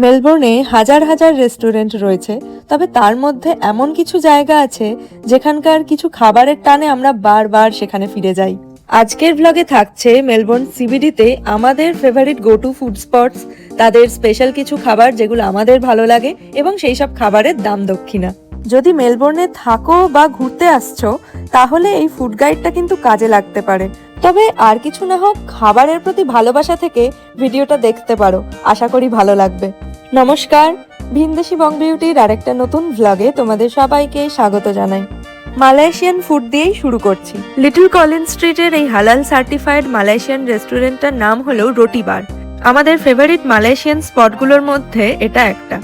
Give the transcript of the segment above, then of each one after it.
মেলবোর্নে হাজার হাজার রেস্টুরেন্ট রয়েছে, তবে তার মধ্যে এমন কিছু জায়গা আছে যেখানকার কিছু খাবারের টানে আমরা বারবার সেখানে ফিরে যাই। আজকের ব্লগে থাকছে মেলবোর্ন সিবিডিতে আমাদের favourite go to food spots, তাদের স্পেশাল কিছু খাবার যেগুলো আমাদের ভালো লাগে এবং সেই সব খাবারের দাম দক্ষিণা। যদি মেলবোর্নে থাকো বা ঘুরতে আসছো তাহলে এই ফুড গাইডটা কিন্তু কাজে লাগতে পারে। তবে আর কিছু না হোক, খাবারের প্রতি ভালোবাসা থেকে ভিডিওটা দেখতে পারো, আশা করি ভালো লাগবে। নমস্কার, ভিনদেশি বং বিউটির আরেকটা নতুন ভ্লগে তোমাদের সবাইকে স্বাগত জানাই। মালয়েশিয়ান ফুড দিয়েই শুরু করছি। লিটল কলিন স্ট্রিটের এই হালাল সার্টিফাইড মালয়েশিয়ান রেস্টুরেন্টটার নাম হলো রোটি বার। আমাদের ফেভারিট মালয়েশিয়ান স্পটগুলোর মধ্যে এটা একটা।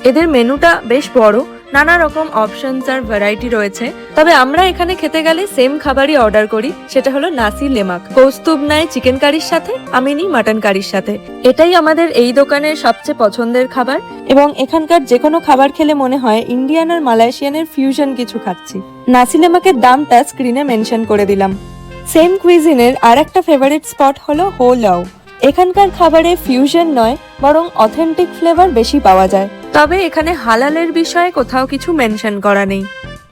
এদের মেনুটা বেশ বড়, নানা রকম অপশনস আর ভ্যারাইটি রয়েছে। তবে আমরা এখানে খেতে গেলে সেম খাবারই অর্ডার করি, সেটা হলো নাসি লেমাক। কৌস্তুভ নাই চিকেন কারির সাথে, আমি নিই মাটন কারির সাথে। এটাই আমাদের এই দোকানের সবচেয়ে পছন্দের খাবার এবং এখানকার যে কোনো খাবার খেলে মনে হয় ইন্ডিয়ান আর মালয়েশিয়ানের ফিউশন কিছু খাচ্ছি। নাসি লেমাকের দামটা স্ক্রিনে মেনশন করে দিলাম। সেম কুইজিনের আর একটা ফেভারিট স্পট হলো হো লাও। এখানকার খাবারে ফিউশন নয়, বরং অথেন্টিক ফ্লেভার বেশি পাওয়া যায়। তবে এখানে হালালের বিষয়ে কোথাও কিছু মেনশন করা নেই।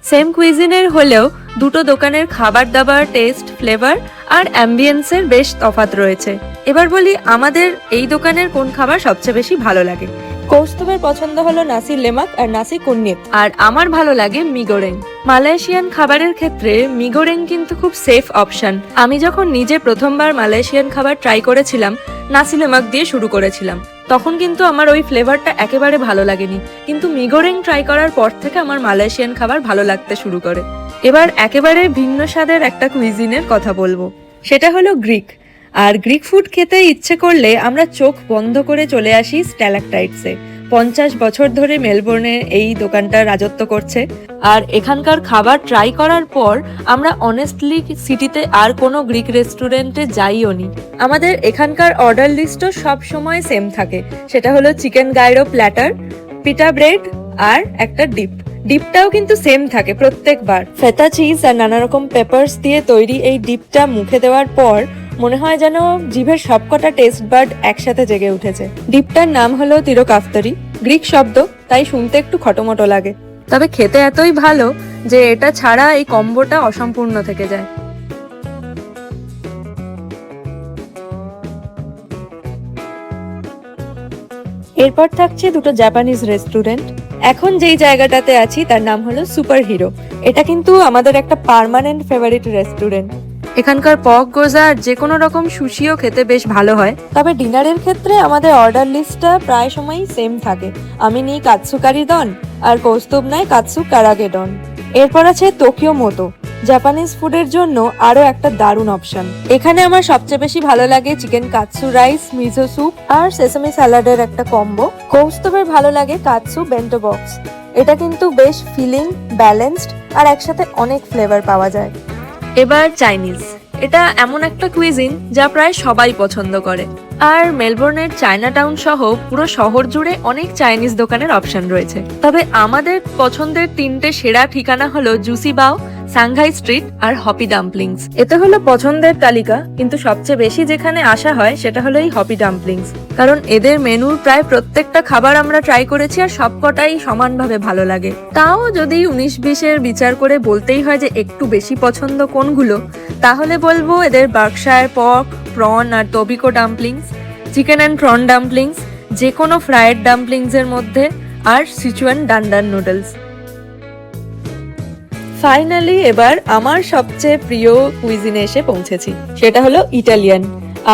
সেম কুইজিনের হলেও দুটো দোকানের খাবার দাবার, টেস্ট, ফ্লেভার আর অ্যাম্বিয়েন্সের বেশ তফাৎ রয়েছে। এবার বলি আমাদের এই দোকানের কোন খাবার সবচেয়ে বেশি ভালো লাগে। কৌস্তুভের পছন্দ হলো নাসি লেমাক আর নাসি কুন্নিত, আর আমার ভালো লাগে মিগোরেং। মালয়েশিয়ান খাবারের ক্ষেত্রে মিগোরেং কিন্তু খুব সেফ অপশন। আমি যখন নিজে প্রথমবার মালয়েশিয়ান খাবার ট্রাই করেছিলাম, নাসি লেমাক দিয়ে শুরু করেছিলাম। তখন কিন্তু আমার ওই ফ্লেভারটা একেবারে ভালো লাগেনি, কিন্তু মিগোরেং ট্রাই করার পর থেকে আমার মালয়েশিয়ান খাবার ভালো লাগতে শুরু করে। এবার একেবারে ভিন্ন স্বাদের একটা কুইজিনের কথা বলবো, সেটা হলো গ্রিক। আর গ্রিক ফুড খেতে ইচ্ছে করলে আমরা চোখ বন্ধ করে চলে আসি স্ট্যালাকটাইটসে। 50 বছর ধরে মেলবোর্নে এই দোকানটা রাজত্ব করছে, আর এখানকার খাবার ট্রাই করার পর আমরা অনেস্টলি সিটিতে আর কোনো গ্রিক রেস্টুরেন্টে যাইও নি। আমাদের এখানকার অর্ডার লিস্টও সব সময় সেম থাকে, সেটা হলো চিকেন গাইরো প্ল্যাটার, পিটা ব্রেড আর একটা ডিপটাও কিন্তু সেম থাকে প্রত্যেকবার। ফেতা চিজ আর নানা রকম পেপারস দিয়ে তৈরি এই ডিপটা মুখে দেওয়ার পর মনে হয় যেন জিভের সবকটা টেস্ট বার্ড একসাথে জেগে উঠেছে। ডিপটার নাম হলো তিরোকাফতারি, গ্রিক শব্দ, তাই শুনতে একটু খটোমটো লাগে। তবে খেতে এতই ভালো যে এটা ছাড়া এই কম্বোটা অসম্পূর্ণ থেকে যায়। এরপর থাকছে দুটো জাপানিজ রেস্টুরেন্ট। এখন যেই জায়গাটাতে আছি তার নাম হলো সুপার হিরো। এটা কিন্তু আমাদের একটা পার্মানেন্ট ফেভারিট রেস্টুরেন্ট। এখানকার পক গোজা আর যে কোনো রকম সুশিও খেতে বেশ ভালো হয়। তবে ডিনারের ক্ষেত্রে আমাদের অর্ডার লিস্টটা প্রায় সময়ই সেম থাকে। আমি নিই কাৎসু কারি দন আর কৌস্তুভ নেয় কাৎসু কারাগে দন। এরপর আছে টোকিও মোটো, জাপানিজ ফুডের জন্য আরো একটা দারুণ অপশন। এখানে আমার সবচেয়ে বেশি ভালো লাগে চিকেন কাৎসু রাইস, মিজো স্যুপ আর সেসামি স্যালাডের একটা কম্বো। কৌস্তুভের ভালো লাগে কাৎসু বেন্টো বক্স। এটা কিন্তু বেশ ফিলিং, ব্যালেন্সড আর একসাথে অনেক ফ্লেভার পাওয়া যায়। এবার চাইনিজ। এটা এমন একটা কুইজিন যা প্রায় সবাই পছন্দ করে, আর মেলবোর্নের চায়না টাউন সহ পুরো শহর জুড়ে অনেক চাইনিজ দোকানের অপশন রয়েছে। তবে আমাদের পছন্দের তিনটে সেরা ঠিকানা হলো জুসি বাও, সাংহাই স্ট্রিট আর হপি ডাম্পলিংস। এতে হলো পছন্দের তালিকা, কিন্তু সবচেয়ে বেশি যেখানে আসা হয় সেটা হলো এই হপি ডাম্পলিংস, কারণ এদের মেনুর প্রায় প্রত্যেকটা খাবার আমরা ট্রাই করেছি আর সবকটাই সমানভাবে ভালো লাগে। তাও যদি 19-20-এর বিচার করে বলতেই হয় যে একটু বেশি পছন্দ কোনগুলো, তাহলে বলবো এদের বার্কশায়ার পক, প্রন আর tobiko dumplings, chicken and prawn dumplings, যে কোনো ফ্রাইড ডাম্পলিংস এর মধ্যে, আর সিচুয়ান ডান্ডান নুডলস। ফাইনালি এবার আমার সবচেয়ে প্রিয় কুইজিনে এসে পৌঁছেছি, সেটা হলো ইটালিয়ান।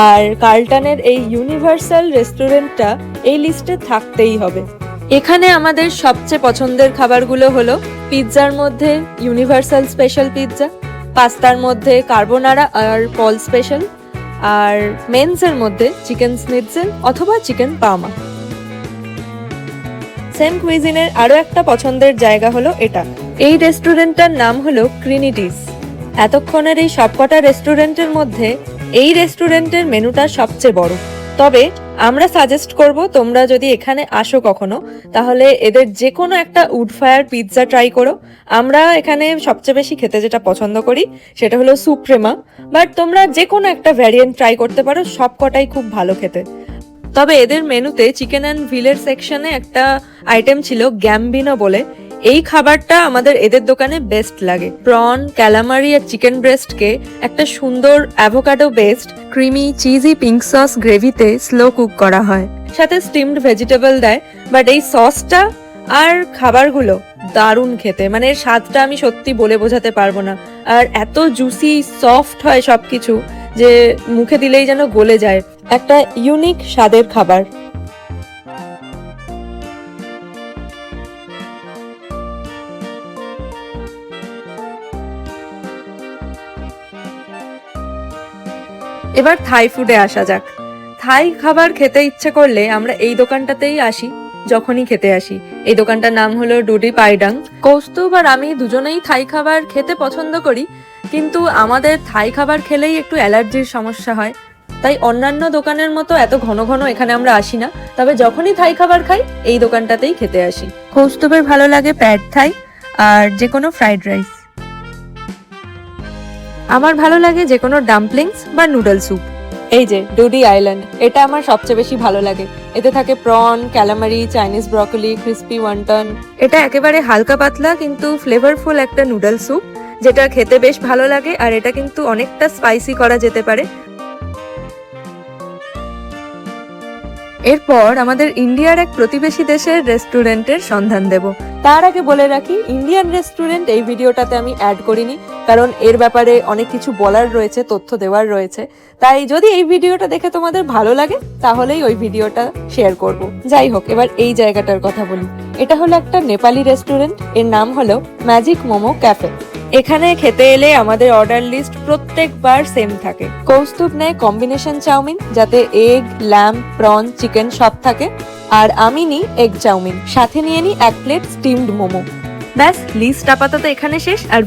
আর কার্লটনের এই ইউনিভার্সাল রেস্টুরেন্টটা এই লিস্টে থাকতেই হবে। এখানে আমাদের সবচেয়ে পছন্দের খাবারগুলো হলো পিৎজার মধ্যে ইউনিভার্সাল স্পেশাল পিৎজা, পাস্তার মধ্যে কার্বোনারা আর পল স্পেশাল, আর মেন্সের মধ্যে চিকেন স্নিটজেল অথবা চিকেন পাওমা। সেম কুইজিনের আরো একটা পছন্দের জায়গা হলো এটা। এই রেস্টুরেন্টটার নাম হলো ক্রিনিটিস। এতক্ষণের এই সবকটা রেস্টুরেন্টের মধ্যে এই রেস্টুরেন্টের মেনুটা সবচেয়ে বড়। তবে আমরা সাজেস্ট করব তোমরা যদি এখানে আসো কখনো, তাহলে এদের যে কোনো একটা উড ফায়ার পিৎজা ট্রাই করো। আমরা এখানে সবচেয়ে বেশি খেতে যেটা পছন্দ করি সেটা হলো সুপ্রেমা, বাট তোমরা যে কোনো একটা ভ্যারিয়েন্ট ট্রাই করতে পারো, সবকটাই খুব ভালো খেতে। তবে এদের মেনুতে চিকেন অ্যান্ড ভিলের সেকশনে একটা আইটেম ছিল গ্যাম্বিনো বলে। এই খাবারটা আমাদের এদের দোকানে বেস্ট লাগে। প্রন, ক্যালামারি আর চিকেন ব্রেস্টকে একটা সুন্দর avocado based creamy cheesy pink sauce গ্রেভিতে স্লো কুক করা হয়, সাথে স্টিমড ভেজিটেবল দেয়। বাট এই সসটা আর খাবারগুলো দারুণ খেতে, মানে এর স্বাদটা আমি সত্যি বলে বোঝাতে পারবো না। আর এত জুসি সফট হয় সবকিছু যে মুখে দিলেই যেন গলে যায়। একটা ইউনিক স্বাদের খাবার। এবার থাই ফুডে আসা যাক। থাই খাবার খেতে ইচ্ছে করলে আমরা এই দোকানটাতেই আসি, যখনই খেতে আসি। এই দোকানটার নাম হলো ডুডি পাইডাং। কৌস্তুভ আর আমি দুজনেই থাই খাবার খেতে পছন্দ করি, কিন্তু আমাদের থাই খাবার খেলেই একটু অ্যালার্জির সমস্যা হয়, তাই অন্যান্য দোকানের মতো এত ঘন ঘন এখানে আমরা আসি না। তবে যখনই থাই খাবার খাই এই দোকানটাতেই খেতে আসি। কৌস্তুভের ভালো লাগে প্যাড থাই আর যে কোনো ফ্রাইড রাইস। আমার ভালো লাগে যে কোনো ডাম্পলিংস বা নুডল স্যুপ। এই যে ডুডি আইল্যান্ড, এটা আমার সবচেয়ে বেশি ভালো লাগে। এতে থাকে prawn, calamari, Chinese broccoli, crispy wonton. এটা একেবারে হালকা পাতলা কিন্তু ফ্লেভারফুল একটা নুডল স্যুপ, যেটা খেতে বেশ ভালো লাগে। আর এটা কিন্তু অনেকটা স্পাইসি করা যেতে পারে। এরপর আমাদের ইন্ডিয়ার এক প্রতিবেশী দেশের রেস্টুরেন্টের সন্ধান দেব। তার আগে বলে রাখি, ইন্ডিয়ান রেস্টুরেন্ট এই ভিডিওটাতে আমি অ্যাড করিনি, কারণ এর ব্যাপারে অনেক কিছু বলার রয়েছে, তথ্য দেওয়ার রয়েছে। তাই যদি এই ভিডিওটা দেখে তোমাদের ভালো লাগে তাহলেই ওই ভিডিওটা শেয়ার করব। যাই হোক, এবার এই জায়গাটার কথা বলি। এটা হলো একটা নেপালি রেস্টুরেন্ট। এর নাম হলো ম্যাজিক মোমো ক্যাফে। এখানে খেতে এলে আমাদের অর্ডার লিস্ট প্রত্যেকবার সেম থাকে। কৌস্তুভ নেয় কম্বিনেশন চাউমিন, যাতে এগ, ল্যাম্ব, প্রন, চিকেন সব থাকে। আর আমি নিই এগ চাউমিন, সাথে নিয়ে নিই 1 প্লেট স্টিমড মোমো। ব্যাস, লিস্ট আপাতত এখানে শেষ। আর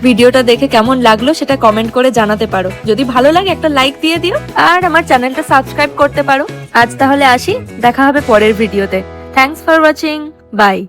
ভিডিওটা দেখে কেমন লাগলো সেটা কমেন্ট করে জানাতে পারো। যদি ভালো লাগে একটা লাইক দিয়ে দিও আর আমার চ্যানেলটা সাবস্ক্রাইব করতে পারো। আজ তাহলে আসি, দেখা হবে পরের ভিডিওতে। Thanks for watching, by.